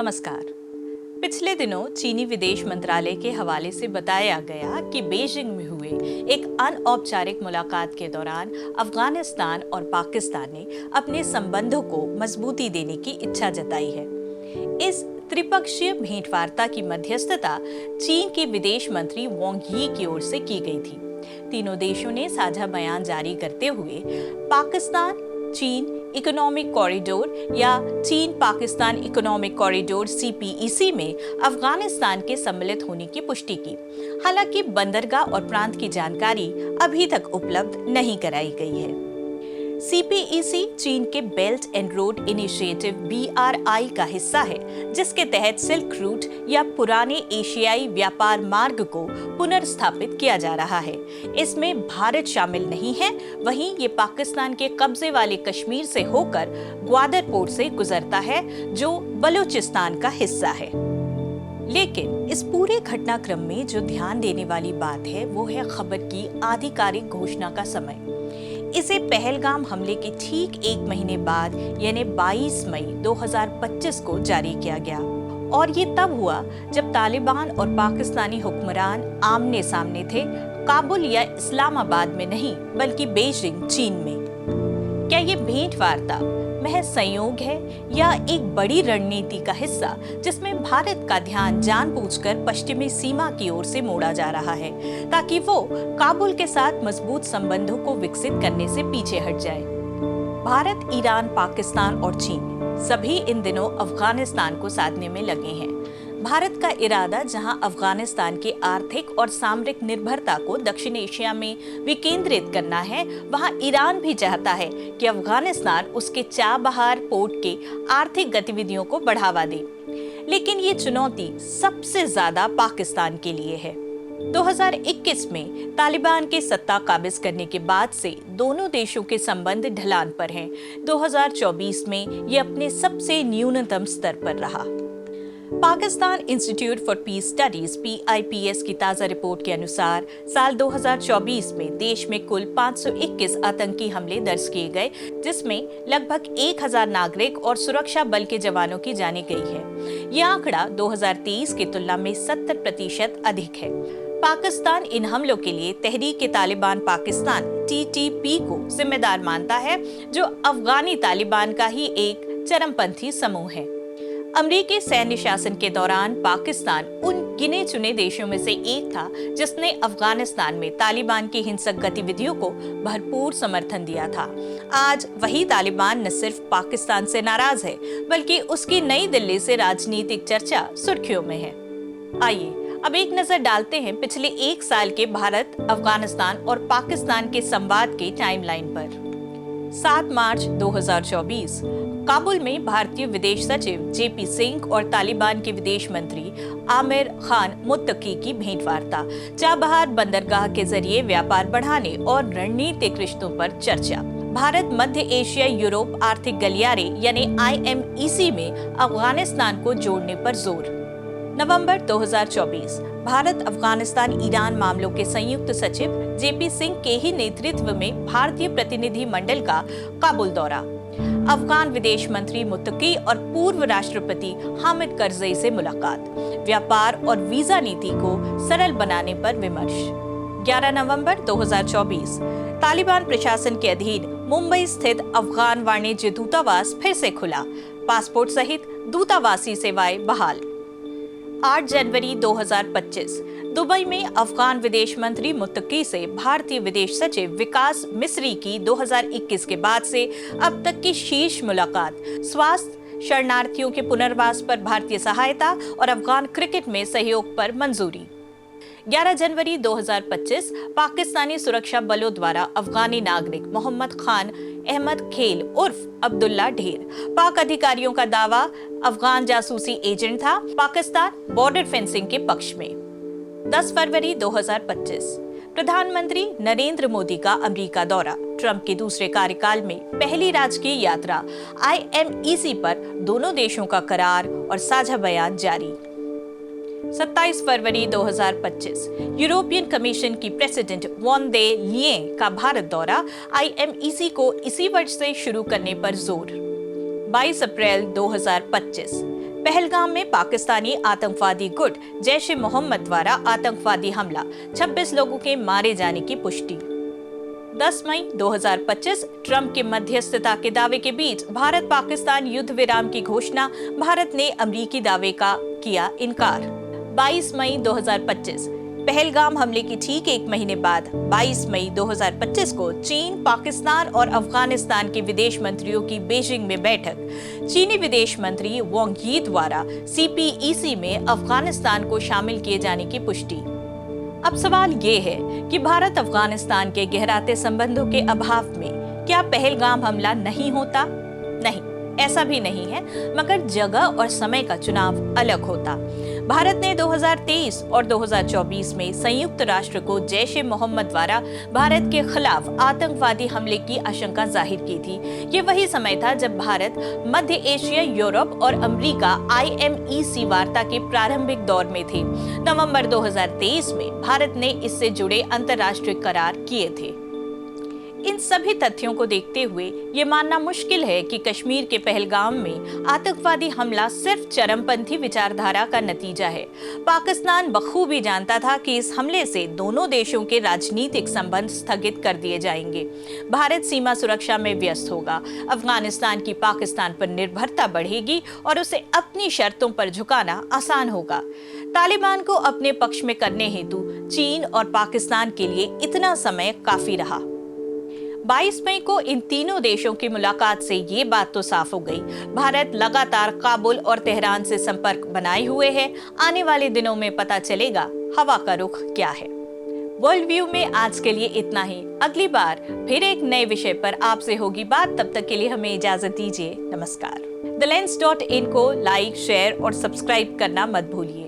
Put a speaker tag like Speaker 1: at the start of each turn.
Speaker 1: नमस्कार। पिछले दिनों चीनी विदेश मंत्रालय के हवाले से बताया गया कि बीजिंग में हुए एक अनौपचारिक मुलाकात के दौरान अफगानिस्तान और पाकिस्तान ने अपने संबंधों को मजबूती देने की इच्छा जताई है। इस त्रिपक्षीय भेंटवार्ता की मध्यस्थता चीन के विदेश मंत्री वांग यी की ओर से की गई थी। तीनों देशों ने साझा बयान जारी करते हुए पाकिस्तान चीन इकोनॉमिक कॉरिडोर या चीन पाकिस्तान इकोनॉमिक कॉरिडोर CPEC में अफगानिस्तान के सम्मिलित होने की पुष्टि की। हालांकि बंदरगाह और प्रांत की जानकारी अभी तक उपलब्ध नहीं कराई गई है। CPEC चीन के belt and road initiative BRI का हिस्सा है, जिसके तहत सिल्क रूट या पुराने एशियाई व्यापार मार्ग को पुनर्स्थापित किया जा रहा है। इसमें भारत शामिल नहीं है, वहीं ये पाकिस्तान के कब्जे वाले कश्मीर से होकर ग्वादर पोर्ट से गुजरता है, जो बलूचिस्तान का हिस्सा है। लेकिन इस पूरे घटनाक्रम में जो ध्यान देने वाली बात है, वो है खबर की आधिकारिक घोषणा का समय। इसे पहलगाम हमले के ठीक एक महीने बाद यानी 22 मई 2025 को जारी किया गया और ये तब हुआ जब तालिबान और पाकिस्तानी हुक्मरान आमने सामने थे, काबुल या इस्लामाबाद में नहीं बल्कि बीजिंग चीन में। क्या ये भेंटवार्ता महज संयोग है या एक बड़ी रणनीति का हिस्सा, जिसमें भारत का ध्यान जानबूझकर पश्चिमी सीमा की ओर से मोड़ा जा रहा है ताकि वो काबुल के साथ मजबूत संबंधों को विकसित करने से पीछे हट जाए? भारत, ईरान, पाकिस्तान और चीन सभी इन दिनों अफगानिस्तान को साधने में लगे हैं। भारत का इरादा जहां अफगानिस्तान की आर्थिक और सामरिक निर्भरता को दक्षिण एशिया में विकेंद्रित करना है, वहां ईरान भी चाहता है कि अफगानिस्तान उसके चाबहार पोर्ट के आर्थिक गतिविधियों को बढ़ावा दे। लेकिन ये चुनौती सबसे ज्यादा पाकिस्तान के लिए है। 2021 में तालिबान के सत्ता काबिज करने के बाद से दोनों देशों के संबंध ढलान पर हैं। 2024 में ये अपने सबसे न्यूनतम स्तर पर रहा। Pakistan institute for piece studies PIPS की ताजा रिपोर्ट के अनुसार साल 2024 में देश में कुल 521 आतंकी हमले दर्ज किए गए, जिसमें लगभग 1000 नागरिक और सुरक्षा बल के जवानों की जाने गई है। यह आंकड़ा 2023 की तुलना में 70% अधिक है। पाकिस्तान इन हमलों के लिए तहरीक-ए-तालिबान पाकिस्तान TTP को जिम्मेदार मानता है, जो अफगानी तालिबान का ही एक चरमपंथी समूह है। अमेरिकी सैन्य शासन के दौरान पाकिस्तान उन गिने चुने देशों में से एक था जिसने अफगानिस्तान में तालिबान की हिंसक गतिविधियों को भरपूर समर्थन दिया था। आज वही तालिबान न सिर्फ पाकिस्तान से नाराज है, बल्कि उसकी नई दिल्ली से राजनीतिक चर्चा सुर्खियों में है। आइए अब एक नजर डालते हैं पिछले एक साल के भारत, अफगानिस्तान और पाकिस्तान के संवाद के टाइमलाइन पर। 7 मार्च 2024 काबुल में भारतीय विदेश सचिव JP सिंह और तालिबान के विदेश मंत्री आमिर खान मुत्तकी की भेंटवार्ता, चाबहार बंदरगाह के जरिए व्यापार बढ़ाने और रणनीतिक रिश्तों पर चर्चा। भारत मध्य एशिया यूरोप आर्थिक गलियारे यानी IMEC में अफगानिस्तान को जोड़ने पर जोर। नवंबर 2024 भारत अफगानिस्तान ईरान मामलों के संयुक्त सचिव JP सिंह के ही नेतृत्व में भारतीय प्रतिनिधि मंडल का काबुल दौरा। अफगान विदेश मंत्री मुत्तकी और पूर्व राष्ट्रपति हामिद करजई से मुलाकात। व्यापार और वीजा नीति को सरल बनाने पर विमर्श। 11 नवंबर 2024 तालिबान प्रशासन के अधीन मुंबई स्थित अफगान वाणिज्य दूतावास फिर से खुला, पासपोर्ट सहित दूतावासी सेवाएं बहाल। 8 जनवरी 2025 दुबई में अफगान विदेश मंत्री मुत्तकी से भारतीय विदेश सचिव विकास मिस्री की 2021 के बाद से अब तक की शीर्ष मुलाकात। स्वास्थ्य, शरणार्थियों के पुनर्वास पर भारतीय सहायता और अफगान क्रिकेट में सहयोग पर मंजूरी। 11 जनवरी 2025 पाकिस्तानी सुरक्षा बलों द्वारा अफगानी नागरिक मोहम्मद खान अहमद खेल उर्फ अब्दुल्ला ढेर, पाक अधिकारियों का दावा अफगान जासूसी एजेंट था, पाकिस्तान बॉर्डर फेंसिंग के पक्ष में। 10 फरवरी 2025 प्रधानमंत्री नरेंद्र मोदी का अमेरिका दौरा, ट्रंप के दूसरे कार्यकाल में पहली राजकीय यात्रा। IMEC पर दोनों देशों का करार और साझा बयान जारी। 27 फरवरी 2025 यूरोपियन कमीशन की प्रेसिडेंट वॉन दे लियेन का भारत दौरा, IMEC को इसी वर्ष से शुरू करने पर जोर। 22 अप्रैल 2025 पहलगाम में पाकिस्तानी आतंकवादी गुट जैश ए मोहम्मद द्वारा आतंकवादी हमला, 26 लोगों के मारे जाने की पुष्टि। 10 मई 2025 ट्रंप की मध्यस्थता के दावे के बीच भारत पाकिस्तान युद्ध विराम की घोषणा, भारत ने अमेरिकी दावे का किया इनकार। 22 मई 2025 पहलगाम हमले की ठीक एक महीने बाद 22 मई 2025 को चीन, पाकिस्तान और अफगानिस्तान के विदेश मंत्रियों की बीजिंग में बैठक। चीनी विदेश मंत्री वांग यी द्वारा CPEC में अफगानिस्तान को शामिल किए जाने की पुष्टि। अब सवाल ये है कि भारत अफगानिस्तान के गहराते संबंधों के अभाव में क्या पहलगाम हमला नहीं होता? नहीं, ऐसा भी नहीं है, मगर जगह और समय का चुनाव अलग होता। भारत ने 2023 और 2024 में संयुक्त राष्ट्र को जैश ए मोहम्मद द्वारा भारत के खिलाफ आतंकवादी हमले की आशंका जाहिर की थी। ये वही समय था जब भारत मध्य एशिया, यूरोप और अमेरिका IMEC वार्ता के प्रारंभिक दौर में थे। नवंबर 2023 में भारत ने इससे जुड़े अंतर्राष्ट्रीय करार किए थे। इन सभी तथ्यों को देखते हुए ये मानना मुश्किल है कि कश्मीर के पहलगाम में आतंकवादी हमला सिर्फ चरमपंथी विचारधारा का नतीजा है। पाकिस्तान बखूबी जानता था कि इस हमले से दोनों देशों के राजनीतिक संबंध स्थगित कर दिए जाएंगे। भारत सीमा सुरक्षा में व्यस्त होगा, अफगानिस्तान की पाकिस्तान पर निर्भरता बढ़ेगी और उसे अपनी शर्तों पर झुकाना आसान होगा। तालिबान को अपने पक्ष में करने हेतु चीन और पाकिस्तान के लिए इतना समय काफी रहा। 22 मई को इन तीनों देशों की मुलाकात से ये बात तो साफ हो गई, भारत लगातार काबुल और तेहरान से संपर्क बनाए हुए है। आने वाले दिनों में पता चलेगा हवा का रुख क्या है। वर्ल्ड व्यू में आज के लिए इतना ही। अगली बार फिर एक नए विषय पर आपसे होगी बात। तब तक के लिए हमें इजाजत दीजिए। नमस्कार। theLens.in को लाइक, शेयर और सब्सक्राइब करना मत भूलिए।